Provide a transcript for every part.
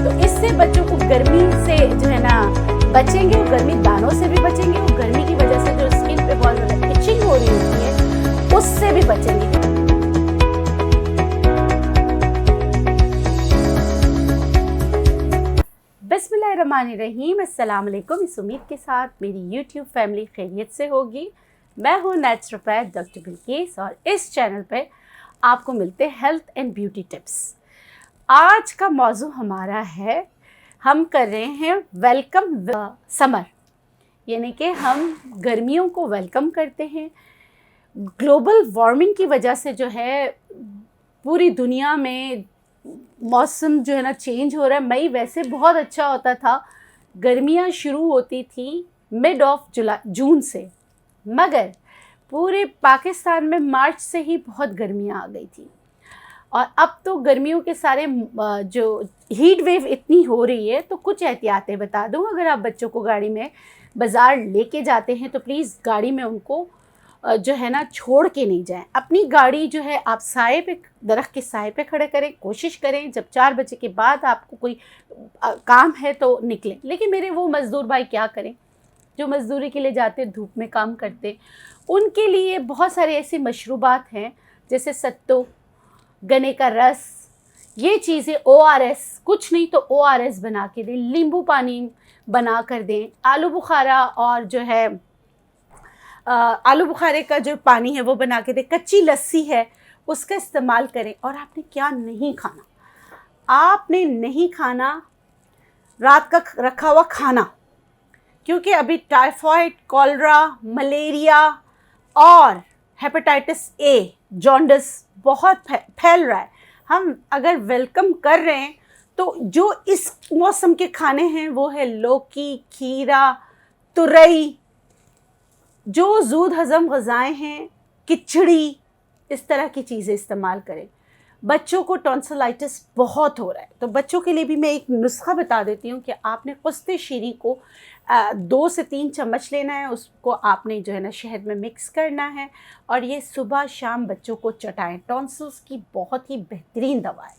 तो इससे बच्चों को गर्मी से जो है ना बचेंगे, वो गर्मी दानों से भी बचेंगे, और गर्मी की वजह से जो स्किन पे बहुत ज़्यादा इचिंग हो रही होती है उससे भी बचेंगे। बिस्मिल्लाहिर्रहमानिर्रहीम, अस्सलाम वालेकुम। इस उम्मीद के साथ मेरी यूट्यूब फैमिली खैरियत से होगी। मैं हूँ नेचुरोपैथ डॉक्टर बिल्किस और इस चैनल पे आपको मिलते हैं हेल्थ एंड ब्यूटी टिप्स। आज का मौजू हमारा है, हम कर रहे हैं वेलकम समर, यानी कि हम गर्मियों को वेलकम करते हैं। ग्लोबल वार्मिंग की वजह से जो है पूरी दुनिया में मौसम जो है ना चेंज हो रहा है। मई वैसे बहुत अच्छा होता था, गर्मियां शुरू होती थी मिड ऑफ जून से, मगर पूरे पाकिस्तान में मार्च से ही बहुत गर्मियां आ गई थी। और अब तो गर्मियों के सारे जो हीट वेव इतनी हो रही है, तो कुछ एहतियातें बता दूं। अगर आप बच्चों को गाड़ी में बाज़ार लेके जाते हैं तो प्लीज़ गाड़ी में उनको जो है ना छोड़ के नहीं जाएं। अपनी गाड़ी जो है आप साए पे, दरख्त के साए पे खड़े करें। कोशिश करें जब 4 बजे के बाद आपको कोई काम है तो निकलें। लेकिन मेरे वो मज़दूर भाई क्या करें जो मज़दूरी के लिए जाते, धूप में काम करते, उनके लिए बहुत सारे ऐसी मशरूबात हैं जैसे सत्तू, गन्ने का रस, ये चीज़ें, ORS, कुछ नहीं तो ORS बना के दें, नींबू पानी बना कर दें, आलू बुखारा और जो है आलू बुखारे का जो पानी है वो बना के दें, कच्ची लस्सी है उसका इस्तेमाल करें। और आपने क्या नहीं खाना, आपने नहीं खाना रात का रखा हुआ खाना, क्योंकि अभी टाइफाइड, कॉलरा, मलेरिया और हेपेटाइटिस A, जॉन्डिस बहुत फैल रहा है। हम अगर वेलकम कर रहे हैं तो जो इस मौसम के खाने हैं वो है लौकी, खीरा, तुरई, जो ज़ूद हज़म ग़ज़ाएँ हैं, खिचड़ी, इस तरह की चीज़ें इस्तेमाल करें। बच्चों को टॉन्सिलाइटिस बहुत हो रहा है, तो बच्चों के लिए भी मैं एक नुस्खा बता देती हूँ कि आपने कुश्ते शीरी को 2 से 3 चम्मच लेना है, उसको आपने जो है ना शहद में मिक्स करना है और ये सुबह शाम बच्चों को चटाएं। टॉन्सिल्स की बहुत ही बेहतरीन दवा है,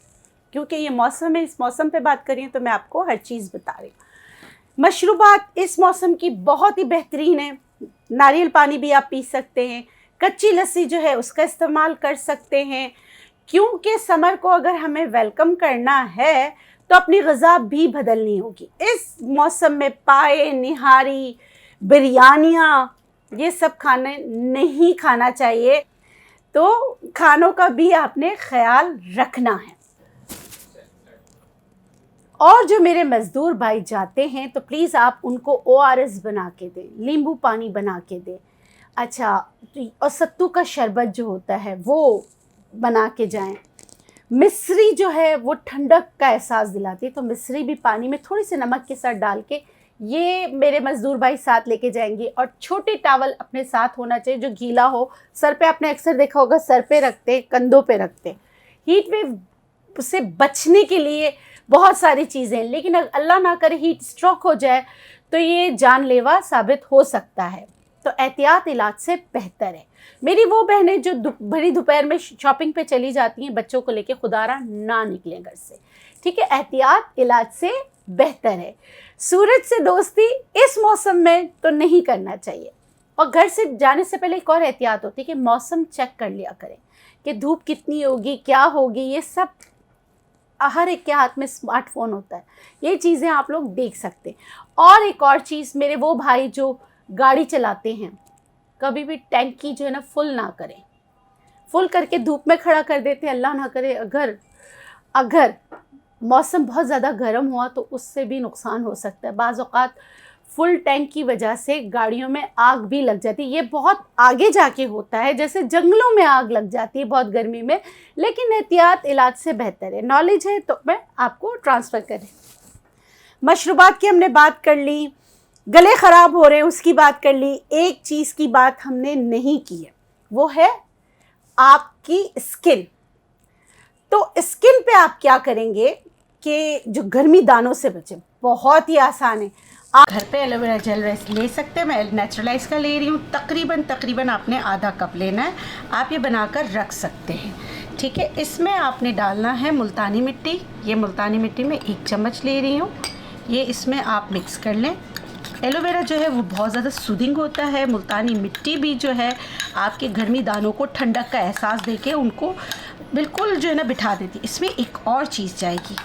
क्योंकि ये मौसम है, इस मौसम पे बात करिए तो मैं आपको हर चीज़ बता रही हूँ। मशरूबात इस मौसम की बहुत ही बेहतरीन है। नारियल पानी भी आप पी सकते हैं, कच्ची लस्सी जो है उसका इस्तेमाल कर सकते हैं, क्योंकि समर को अगर हमें वेलकम करना है तो अपनी ग़िज़ा भी बदलनी होगी। इस मौसम में पाए, निहारी, बिरयानियाँ, ये सब खाने नहीं खाना चाहिए, तो खानों का भी आपने ख्याल रखना है। और जो मेरे मज़दूर भाई जाते हैं तो प्लीज़ आप उनको ORS बना के दें, नींबू पानी बना के दें। अच्छा, और सत्तू का शरबत जो होता है वो बना के जाएं। मिश्री जो है वो ठंडक का एहसास दिलाती है, तो मिश्री भी पानी में थोड़ी सी नमक के साथ डाल के ये मेरे मज़दूर भाई साथ लेके जाएंगे। और छोटे टावल अपने साथ होना चाहिए जो गीला हो। सर पे आपने अक्सर देखा होगा सर पे रखते, कंधों पे रखते। हीट वेव से बचने के लिए बहुत सारी चीज़ें, लेकिन अल्लाह ना करे हीट स्ट्रोक हो जाए तो ये जानलेवा साबित हो सकता है। तो एहतियात इलाज से बेहतर है। मेरी वो बहनें जो भरी दोपहर में शॉपिंग पे चली जाती हैं, बच्चों को लेके खुदारा ना निकलें घर से, ठीक है। एहतियात इलाज से बेहतर है। सूरज से दोस्ती इस मौसम में तो नहीं करना चाहिए। और घर से जाने से पहले एक और एहतियात होती है कि मौसम चेक कर लिया करें कि धूप कितनी होगी, क्या होगी। ये सब हर एक के हाथ में स्मार्टफोन होता है, ये चीज़ें आप लोग देख सकते हैं। और एक और चीज़, मेरे वो भाई जो गाड़ी चलाते हैं, कभी भी टैंकी जो है ना फुल ना करें। फुल करके धूप में खड़ा कर देते हैं। अल्लाह ना करे अगर मौसम बहुत ज़्यादा गर्म हुआ तो उससे भी नुकसान हो सकता है। बाज़ औक़ात फुल टैंक की वजह से गाड़ियों में आग भी लग जाती है। ये बहुत आगे जाके होता है, जैसे जंगलों में आग लग जाती है बहुत गर्मी में, लेकिन एहतियात इलाज से बेहतर है। नॉलेज है तो मैं आपको ट्रांसफ़र करें। मशरूबात की हमने बात कर ली, गले ख़राब हो रहे हैं उसकी बात कर ली। एक चीज़ की बात हमने नहीं की है, वो है आपकी स्किन। तो स्किन पे आप क्या करेंगे कि जो गर्मी दानों से बचें, बहुत ही आसान है। आप घर पे एलोवेरा जेल ले सकते हैं। मैं नेचुरलाइज का ले रही हूँ। तकरीबन आपने आधा कप लेना है। आप ये बनाकर रख सकते हैं। ठीक है, इसमें आपने डालना है मुल्तानी मिट्टी। ये मुल्तानी मिट्टी मैं 1 चम्मच ले रही हूँ। ये इसमें आप मिक्स कर लें। एलोवेरा जो है वो बहुत ज़्यादा सूदिंग होता है। मुल्तानी मिट्टी भी जो है आपके गर्मी दानों को ठंडक का एहसास देके उनको बिल्कुल जो है ना बिठा देती। इसमें एक और चीज़ जाएगी,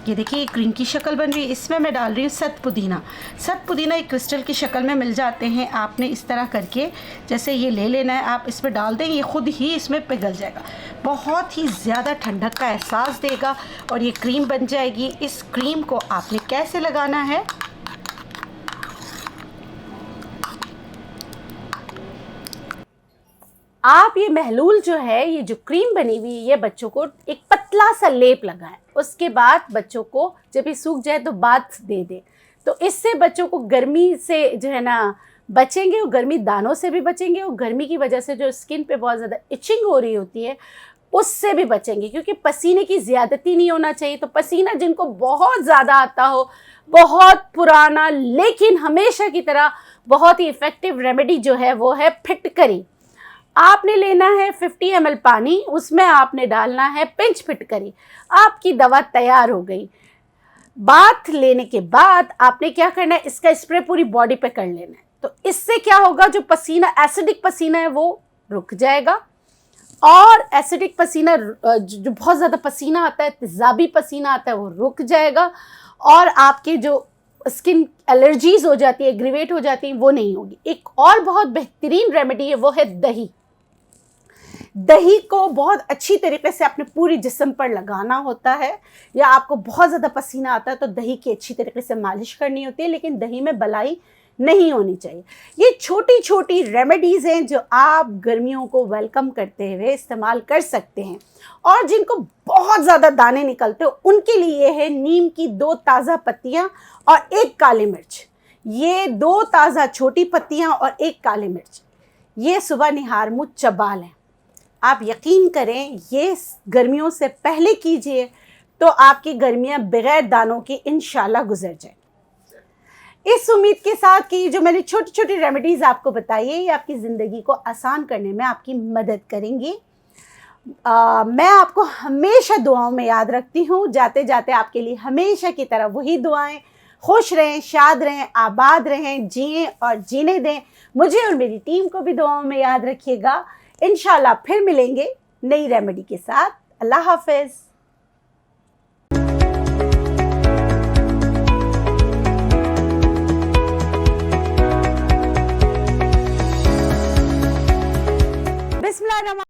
ये देखिए एक क्रीम की शक्ल बन रही है। इसमें मैं डाल रही हूँ सत पुदीना। सत पुदीना एक क्रिस्टल की शक्ल में मिल जाते हैं। आपने इस तरह करके जैसे ये ले लेना है, आप इसमें डाल दें, ये ख़ुद ही इसमें पिघल जाएगा। बहुत ही ज़्यादा ठंडक का एहसास देगा और ये क्रीम बन जाएगी। इस क्रीम को आपने कैसे लगाना है, आप ये महलूल जो है, ये जो क्रीम बनी हुई है, ये बच्चों को एक पतला सा लेप लगाएं। उसके बाद बच्चों को जब ये सूख जाए तो बाथ दे दें। तो इससे बच्चों को गर्मी से जो है ना बचेंगे, और गर्मी दानों से भी बचेंगे, और गर्मी की वजह से जो स्किन पे बहुत ज़्यादा इचिंग हो रही होती है उससे भी बचेंगे। क्योंकि पसीने की ज़्यादती नहीं होना चाहिए। तो पसीना जिनको बहुत ज़्यादा आता हो, बहुत पुराना लेकिन हमेशा की तरह बहुत ही इफ़ेक्टिव रेमेडी जो है वो है फिटकरी। आपने लेना है 50 ml पानी, उसमें आपने डालना है पिंच फिटकरी। आपकी दवा तैयार हो गई। बाथ लेने के बाद आपने क्या करना है, इसका स्प्रे पूरी बॉडी पे कर लेना है। तो इससे क्या होगा, जो पसीना एसिडिक पसीना है वो रुक जाएगा। और एसिडिक पसीना जो बहुत ज़्यादा पसीना आता है, तेज़ाबी पसीना आता है, वो रुक जाएगा। और आपके जो स्किन एलर्जीज़ हो जाती है, एग्रीवेट हो जाती है, वो नहीं होगी। एक और बहुत बेहतरीन रेमेडी है, वो है दही। दही को बहुत अच्छी तरीके से अपने पूरी जिस्म पर लगाना होता है। या आपको बहुत ज़्यादा पसीना आता है तो दही की अच्छी तरीके से मालिश करनी होती है, लेकिन दही में बलाई नहीं होनी चाहिए। ये छोटी छोटी रेमेडीज़ हैं जो आप गर्मियों को वेलकम करते हुए इस्तेमाल कर सकते हैं। और जिनको बहुत ज़्यादा दाने निकलते हो उनके लिए है नीम की 2 ताज़ा पत्तियाँ और 1 काली मिर्च। ये 2 ताज़ा छोटी पत्तियाँ और 1 काली मिर्च, ये सुबह निहार मुँह चबा लें। आप यकीन करें, ये गर्मियों से पहले कीजिए तो आपकी गर्मियाँ बग़ैर दानों के इंशाल्लाह गुजर जाए। इस उम्मीद के साथ कि जो मैंने छोटी छोटी रेमेडीज़ आपको बताई है, ये आपकी ज़िंदगी को आसान करने में आपकी मदद करेंगी। मैं आपको हमेशा दुआओं में याद रखती हूँ। जाते जाते आपके लिए हमेशा की तरह वही दुआएं, खुश रहें, शाद रहें, आबाद रहें, जिएं और जीने दें। मुझे और मेरी टीम को भी दुआओं में याद रखिएगा। इंशाल्लाह फिर मिलेंगे नई रेमेडी के साथ। अल्लाह हाफ़िज़। बिस्मिल्लाह।